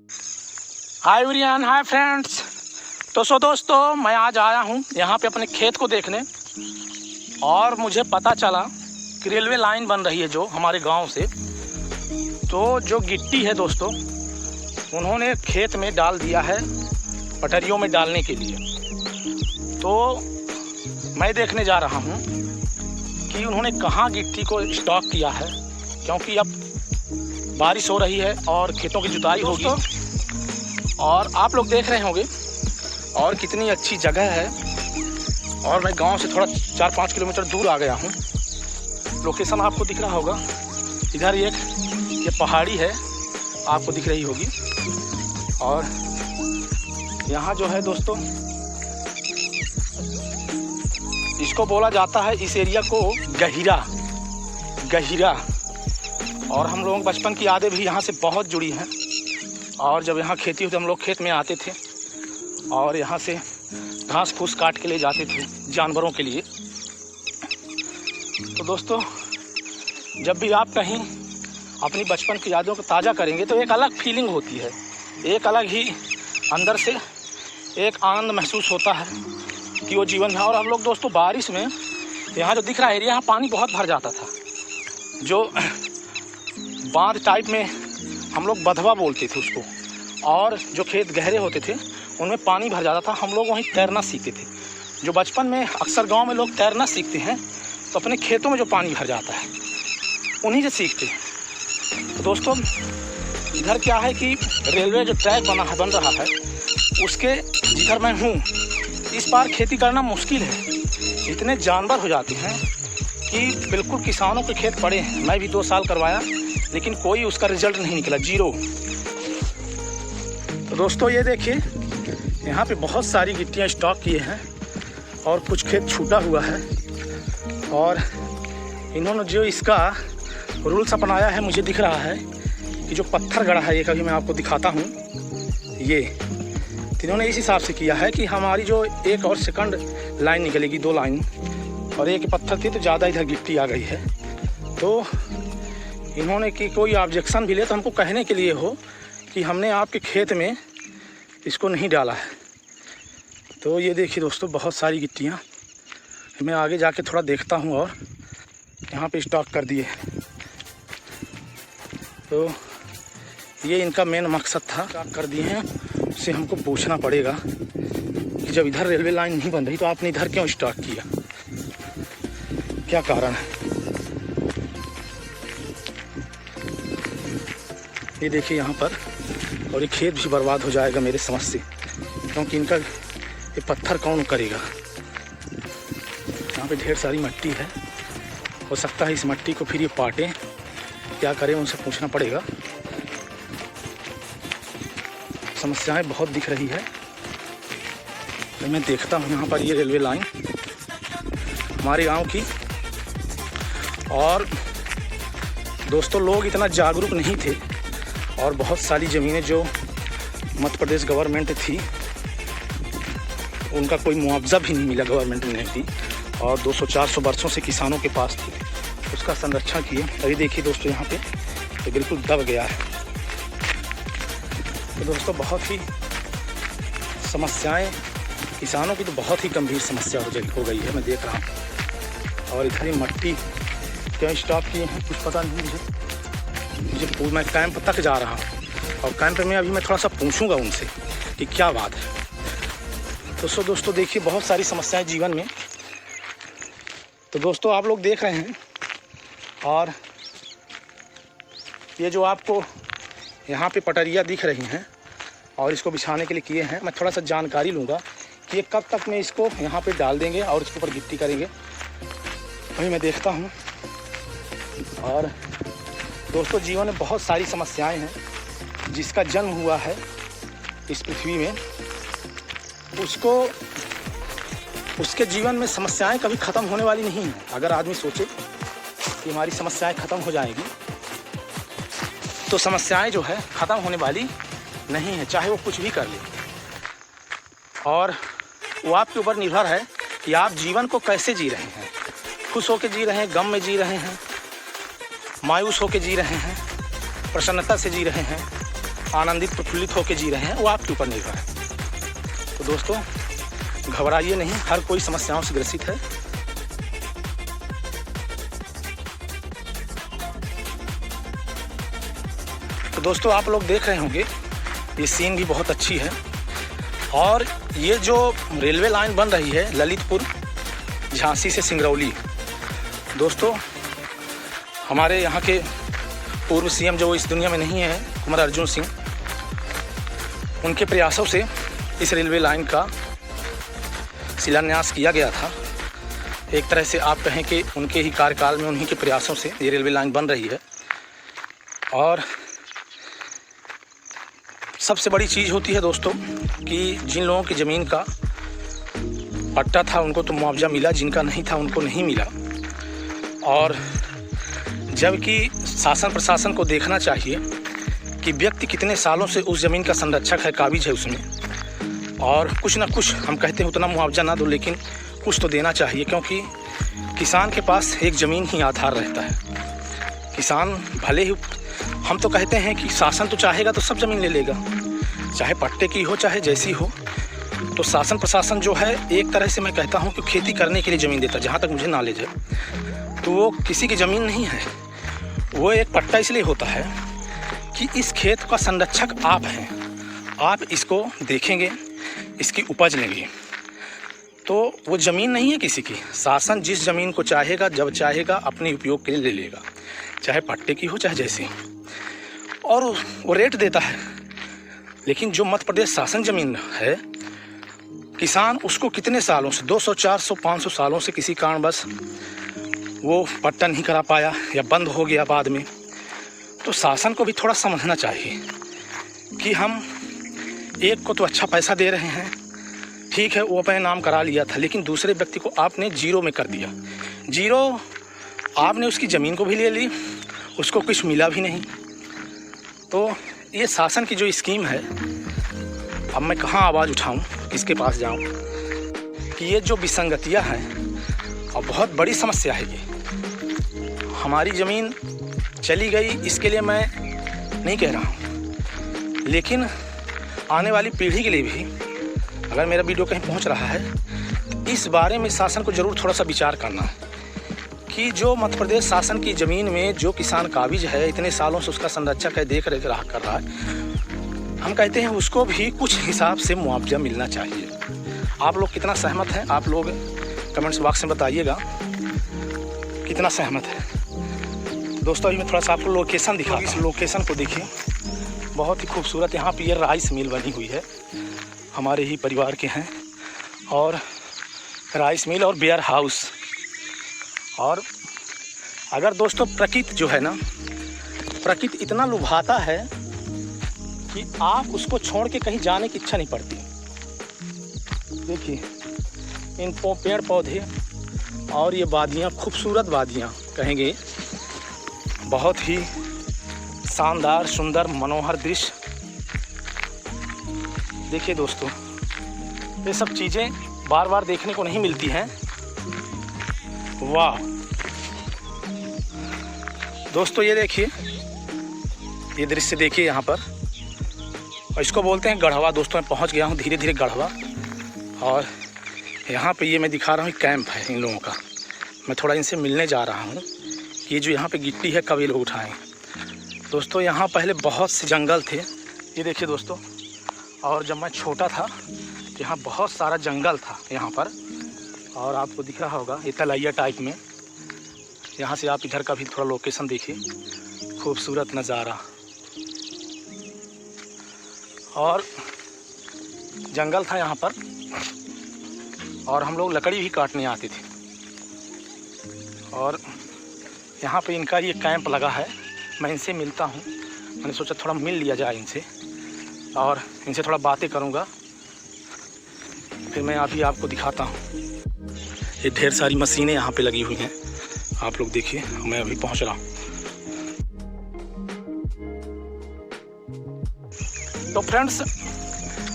Hi everyone, hi friends. तो दोस्तों मैं आज आया हूँ यहाँ पे अपने खेत को देखने, और मुझे पता चला कि रेलवे लाइन बन रही है जो हमारे गांव से। तो जो गिट्टी है दोस्तों, उन्होंने खेत में डाल दिया है पटरियों में डालने के लिए। तो मैं देखने जा रहा हूँ कि उन्होंने कहाँ गिट्टी को स्टॉक किया है, क्योंकि अब बारिश हो रही है और खेतों की जुताई होगी। और आप लोग देख रहे होंगे और कितनी अच्छी जगह है। और मैं गांव से थोड़ा 4-5 किलोमीटर दूर आ गया हूं। लोकेशन आपको दिख रहा होगा, इधर ये पहाड़ी है, आपको दिख रही होगी। और यहाँ जो है दोस्तों, इसको बोला जाता है, इस एरिया को गहिरा। और हम लोगों बचपन की यादें भी यहाँ से बहुत जुड़ी हैं। और जब यहाँ खेती होती, हम लोग खेत में आते थे और यहाँ से घास फूस काट के ले जाते थे जानवरों के लिए। तो दोस्तों, जब भी आप कहीं अपनी बचपन की यादों को ताज़ा करेंगे तो एक अलग फीलिंग होती है, एक अलग ही अंदर से एक आनंद महसूस होता है कि वो जीवन है। और हम लोग दोस्तों बारिश में यहाँ जो दिख रहा है एरिया, यहाँ पानी बहुत भर जाता था। जो बांध टाइप में हम लोग बधवा बोलते थे उसको, और जो खेत गहरे होते थे उनमें पानी भर जाता था। हम लोग वहीं तैरना सीखते थे। जो बचपन में अक्सर गांव में लोग तैरना सीखते हैं तो अपने खेतों में जो पानी भर जाता है उन्हीं से सीखते हैं। तो दोस्तों, इधर क्या है कि रेलवे जो ट्रैक बन रहा है, उसके जिधर मैं हूँ, इस पार खेती करना मुश्किल है। इतने जानवर हो जाते हैं कि बिल्कुल किसानों के खेत पड़े हैं। मैं भी 2 साल करवाया, लेकिन कोई उसका रिजल्ट नहीं निकला, 0। तो दोस्तों ये देखिए, यहाँ पे बहुत सारी गिट्टियाँ स्टॉक किए हैं और कुछ खेत छूटा हुआ है। और इन्होंने जो इसका रूल्स अपनाया है, मुझे दिख रहा है कि जो पत्थर गड़ा है, ये कभी मैं आपको दिखाता हूँ। ये इन्होंने इस हिसाब से किया है कि हमारी जो एक और सेकंड लाइन निकलेगी, 2 लाइन, और एक पत्थर थी तो ज़्यादा इधर गिट्टी आ गई है। तो इन्होंने कि कोई ऑब्जेक्शन भी ले तो हमको कहने के लिए हो कि हमने आपके खेत में इसको नहीं डाला है। तो ये देखिए दोस्तों, बहुत सारी गिट्टियाँ मैं आगे जाके थोड़ा देखता हूँ। और यहाँ पे स्टॉक कर दिए। तो ये इनका मेन मकसद था, स्टॉक कर दिए हैं। उससे हमको पूछना पड़ेगा कि जब इधर रेलवे लाइन नहीं बन रही तो आपने इधर क्यों स्टॉक किया, क्या कारण है। ये देखिए यहाँ पर, और ये खेत भी बर्बाद हो जाएगा मेरे समझ से, क्योंकि इनका ये पत्थर कौन करेगा। यहाँ पे ढेर सारी मिट्टी है, हो सकता है इस मिट्टी को फिर ये पाटें, क्या करें, उनसे पूछना पड़ेगा। समस्याएं बहुत दिख रही है। तो मैं देखता हूँ यहाँ पर ये रेलवे लाइन हमारे गांव की। और दोस्तों, लोग इतना जागरूक नहीं थे, और बहुत सारी ज़मीनें जो मध्य प्रदेश गवर्नमेंट थी, उनका कोई मुआवजा भी नहीं मिला, गवर्नमेंट ने दी। और 200-400 वर्षों से किसानों के पास थी, उसका संरक्षण किए। अभी देखिए दोस्तों, यहाँ पे ये बिल्कुल दब गया है। तो दोस्तों, बहुत ही समस्याएं, किसानों की तो बहुत ही गंभीर समस्या हो गई है, मैं देख रहा हूँ। और इधर ही मिट्टी क्यों स्टॉप किए हैं कुछ पता नहीं मुझे। मैं कैंप तक जा रहा हूँ, और कैंप में अभी मैं थोड़ा सा पूछूंगा उनसे कि क्या बात है। तो दोस्तों देखिए, बहुत सारी समस्याएं जीवन में। तो दोस्तों, आप लोग देख रहे हैं, और ये जो आपको यहाँ पे पटरियाँ दिख रही हैं और इसको बिछाने के लिए किए हैं, मैं थोड़ा सा जानकारी लूँगा कि ये कब तक में इसको यहाँ पे डाल देंगे और इसके ऊपर गिट्टी करेंगे। वही मैं देखता हूँ। और दोस्तों, जीवन में बहुत सारी समस्याएं हैं। जिसका जन्म हुआ है इस पृथ्वी में, उसके जीवन में समस्याएं कभी ख़त्म होने वाली नहीं हैं। अगर आदमी सोचे कि हमारी समस्याएं ख़त्म हो जाएगी, तो समस्याएं जो है ख़त्म होने वाली नहीं है, चाहे वो कुछ भी कर ले। और वो आपके ऊपर निर्भर है कि आप जीवन को कैसे जी रहे हैं। खुश होकर जी रहे हैं, गम में जी रहे हैं, मायूस होकर जी रहे हैं, प्रसन्नता से जी रहे हैं, आनंदित प्रफुल्लित होकर जी रहे हैं, वो आपके ऊपर निर्भर है। तो दोस्तों घबराइए नहीं, हर कोई समस्याओं से ग्रसित है। तो दोस्तों आप लोग देख रहे होंगे ये सीन भी बहुत अच्छी है। और ये जो रेलवे लाइन बन रही है ललितपुर झांसी से सिंगरौली, दोस्तों हमारे यहाँ के पूर्व सीएम जो इस दुनिया में नहीं है, कुंवर अर्जुन सिंह, उनके प्रयासों से इस रेलवे लाइन का शिलान्यास किया गया था। एक तरह से आप कहें कि उनके ही कार्यकाल में, उन्हीं के प्रयासों से ये रेलवे लाइन बन रही है। और सबसे बड़ी चीज़ होती है दोस्तों कि जिन लोगों की ज़मीन का पट्टा था उनको तो मुआवजा मिला, जिनका नहीं था उनको नहीं मिला। और जबकि शासन प्रशासन को देखना चाहिए कि व्यक्ति कितने सालों से उस ज़मीन का संरक्षक है, काबिज है उसमें, और कुछ ना कुछ, हम कहते हैं उतना मुआवजा ना दो लेकिन कुछ तो देना चाहिए, क्योंकि किसान के पास एक ज़मीन ही आधार रहता है। किसान भले ही, हम तो कहते हैं कि शासन तो चाहेगा तो सब ज़मीन ले लेगा, चाहे पट्टे की हो चाहे जैसी हो। तो शासन प्रशासन जो है एक तरह से मैं कहता हूँ कि खेती करने के लिए ज़मीन देता है, जहाँ तक मुझे नॉलेज है। तो वो किसी की ज़मीन नहीं है, वो एक पट्टा इसलिए होता है कि इस खेत का संरक्षक आप हैं, आप इसको देखेंगे, इसकी उपज लेंगे। तो वो ज़मीन नहीं है किसी की, शासन जिस ज़मीन को चाहेगा जब चाहेगा अपने उपयोग के लिए ले लेगा, चाहे पट्टे की हो चाहे जैसी, और वो रेट देता है। लेकिन जो मध्य प्रदेश शासन ज़मीन है, किसान उसको कितने सालों से, 200 400 500 सालों से किसी कारणवश वो पट्टा नहीं करा पाया या बंद हो गया बाद में। तो शासन को भी थोड़ा समझना चाहिए कि हम एक को तो अच्छा पैसा दे रहे हैं, ठीक है वो अपने नाम करा लिया था, लेकिन दूसरे व्यक्ति को आपने जीरो में कर दिया। जीरो, आपने उसकी ज़मीन को भी ले ली, उसको कुछ मिला भी नहीं। तो ये शासन की जो स्कीम है, अब मैं कहाँ आवाज़ उठाऊं, किसके पास जाऊं, कि ये जो विसंगतियां हैं और बहुत बड़ी समस्या है। ये हमारी ज़मीन चली गई, इसके लिए मैं नहीं कह रहा हूं, लेकिन आने वाली पीढ़ी के लिए भी अगर मेरा वीडियो कहीं पहुंच रहा है तो इस बारे में शासन को ज़रूर थोड़ा सा विचार करना है कि जो मध्य प्रदेश शासन की ज़मीन में जो किसान काबिज है, इतने सालों से उसका संरक्षक है, देख रेख रहा कर रहा है, हम कहते हैं उसको भी कुछ हिसाब से मुआवजा मिलना चाहिए। आप लोग कितना सहमत हैं, आप लोग कमेंट्स बॉक्स में बताइएगा कितना सहमत है। दोस्तों अभी मैं थोड़ा सा आपको लोकेशन दिखा, इस लोकेशन को देखिए, बहुत ही खूबसूरत। यहाँ पे ये राइस मिल बनी हुई है, हमारे ही परिवार के हैं, और राइस मिल और बेयर हाउस। और अगर दोस्तों प्रकृति जो है ना, प्रकृति इतना लुभाता है कि आप उसको छोड़ के कहीं जाने की इच्छा नहीं पड़ती। देखिए इन पेड़ पौधे और ये वादियाँ, खूबसूरत वादियाँ कहेंगे, बहुत ही शानदार सुंदर मनोहर दृश्य। देखिए दोस्तों, ये सब चीज़ें बार बार देखने को नहीं मिलती हैं। वाह दोस्तों, ये देखिए, ये दृश्य देखिए यहाँ पर, और इसको बोलते हैं गढ़वा। दोस्तों मैं पहुँच गया हूँ धीरे धीरे गढ़वा, और यहाँ पे ये मैं दिखा रहा हूँ कैंप है इन लोगों का। मैं थोड़ा इनसे मिलने जा रहा हूँ। ये जो यहाँ पे गिट्टी है कब ये लोग उठाएँ। दोस्तों यहाँ पहले बहुत से जंगल थे, ये देखिए दोस्तों, और जब मैं छोटा था तो यहाँ बहुत सारा जंगल था यहाँ पर, और आपको दिख रहा होगा ये तलैया टाइप में। यहाँ से आप इधर का भी थोड़ा लोकेशन देखिए, खूबसूरत नज़ारा, और जंगल था यहाँ पर, और हम लोग लकड़ी भी काटने आते थे। और यहाँ पे इनका ये कैंप लगा है, मैं इनसे मिलता हूँ। मैंने सोचा थोड़ा मिल लिया जाए इनसे, और इनसे थोड़ा बातें करूँगा, फिर मैं अभी आपको दिखाता हूँ। ये ढेर सारी मशीनें यहाँ पे लगी हुई हैं, आप लोग देखिए। मैं अभी पहुँच रहा हूँ। तो फ्रेंड्स,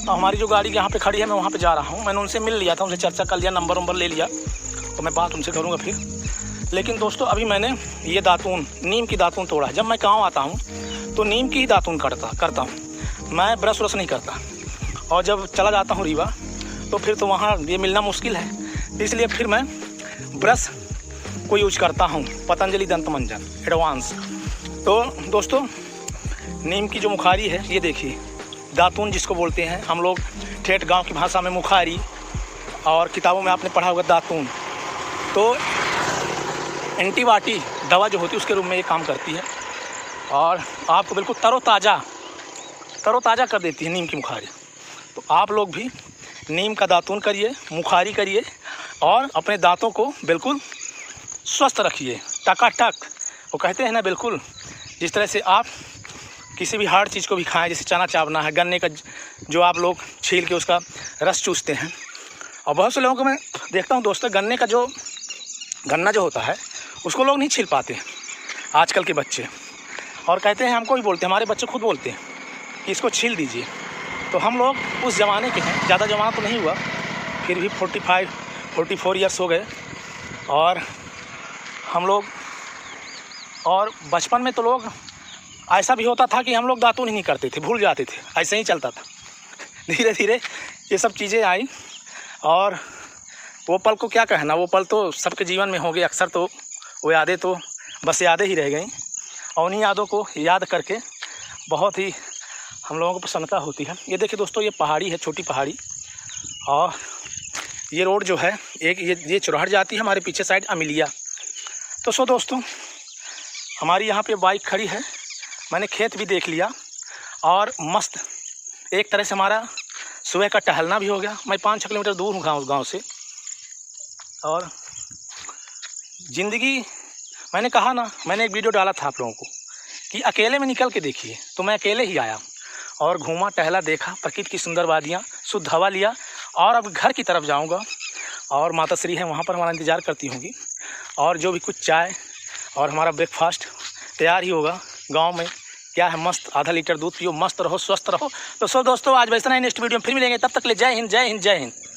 हमारी जो गाड़ी यहाँ पे खड़ी है, मैं वहाँ पे जा रहा हूँ। मैंने उनसे मिल लिया था, उनसे चर्चा कर लिया, नंबर ले लिया, तो मैं बात उनसे करूँगा फिर। लेकिन दोस्तों अभी मैंने ये दातून, नीम की दातून तोड़ा है। जब मैं गाँव आता हूँ तो नीम की ही दातून करता हूँ। मैं ब्रश व्रश नहीं करता, और जब चला जाता हूँ रीवा तो फिर तो वहाँ ये मिलना मुश्किल है, इसलिए फिर मैं ब्रश को यूज करता हूँ, पतंजलि दंत मंजन एडवांस। तो दोस्तों, नीम की जो मुखारी है, ये देखिए, दातून जिसको बोलते हैं हम लोग ठेठ गांव की भाषा में मुखारी, और किताबों में आपने पढ़ा होगा दातून। तो एंटीबायोटिक दवा जो होती है उसके रूप में ये काम करती है, और आपको बिल्कुल तरोताज़ा कर देती है नीम की मुखारी। तो आप लोग भी नीम का दातून करिए, मुखारी करिए, और अपने दांतों को बिल्कुल स्वस्थ रखिए, टकाटक। वो कहते हैं ना, बिल्कुल जिस तरह से आप किसी भी हार्ड चीज़ को भी खाएं, जैसे चना चावना है, गन्ने का जो आप लोग छील के उसका रस चूसते हैं। और बहुत से लोगों को मैं देखता हूँ दोस्तों, गन्ना जो होता है उसको लोग नहीं छील पाते आजकल के बच्चे, और कहते हैं, हमको भी बोलते हैं, हमारे बच्चे खुद बोलते हैं कि इसको छील दीजिए। तो हम लोग उस ज़माने के हैं, ज़्यादा ज़माना तो नहीं हुआ, फिर भी 45-44 ईयर्स हो गए। और हम लोग, और बचपन में तो लोग ऐसा भी होता था कि हम लोग दातून ही नहीं करते थे, भूल जाते थे, ऐसे ही चलता था। धीरे धीरे ये सब चीज़ें आई, और वो पल को क्या कहना, वो पल तो सबके जीवन में हो गए अक्सर। तो वो यादें तो बस यादें ही रह गई, और उन्हीं यादों को याद करके बहुत ही हम लोगों को प्रसन्नता होती है। ये देखिए दोस्तों, ये पहाड़ी है, छोटी पहाड़ी, और ये रोड जो है, एक ये चौराहा जाती है हमारे पीछे साइड अमिलिया। तो सो दोस्तों, हमारी यहाँ पे बाइक खड़ी है, मैंने खेत भी देख लिया, और मस्त एक तरह से हमारा सुबह का टहलना भी हो गया। मैं 5-6 किलोमीटर दूर हूँ गाँव से। और ज़िंदगी, मैंने कहा ना, मैंने एक वीडियो डाला था आप लोगों को कि अकेले में निकल के देखिए, तो मैं अकेले ही आया और घूमा, टहला, देखा प्रकृति की सुंदर वादियाँ, शुद्ध हवा लिया, और अब घर की तरफ जाऊंगा, और माता श्री है वहाँ पर हमारा इंतज़ार करती होंगी, और जो भी कुछ चाय और हमारा ब्रेकफास्ट तैयार ही होगा। गांव में क्या है, मस्त आधा लीटर दूध पियो, मस्त रहो, स्वस्थ रहो। तो सो दोस्तों, आज वैसा ही नेक्स्ट वीडियो में फिर मिलेंगे, तब तक ले जय हिंद, जय हिंद, जय हिंद।